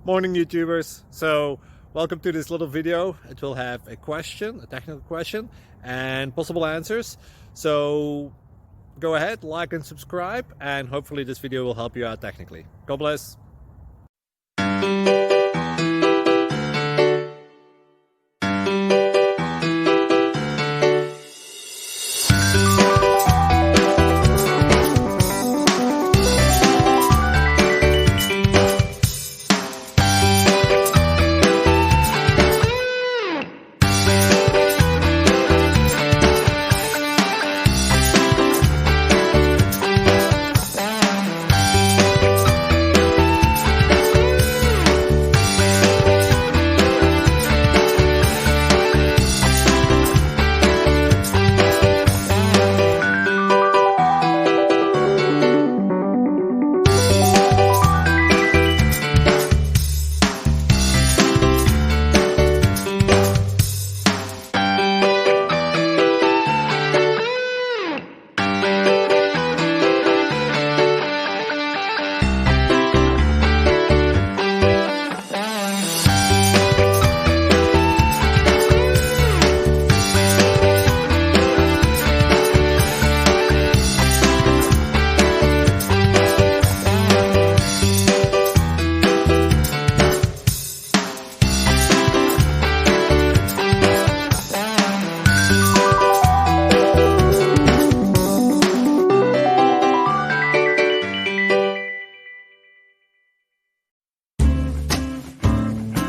Morning YouTubers. So welcome to this little video. It will have a question, a technical question, and possible answers. So go ahead, like and subscribe, and hopefully this video will help you out technically. God bless.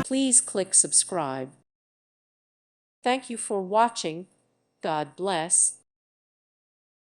Please click subscribe. Thank you for watching. God bless.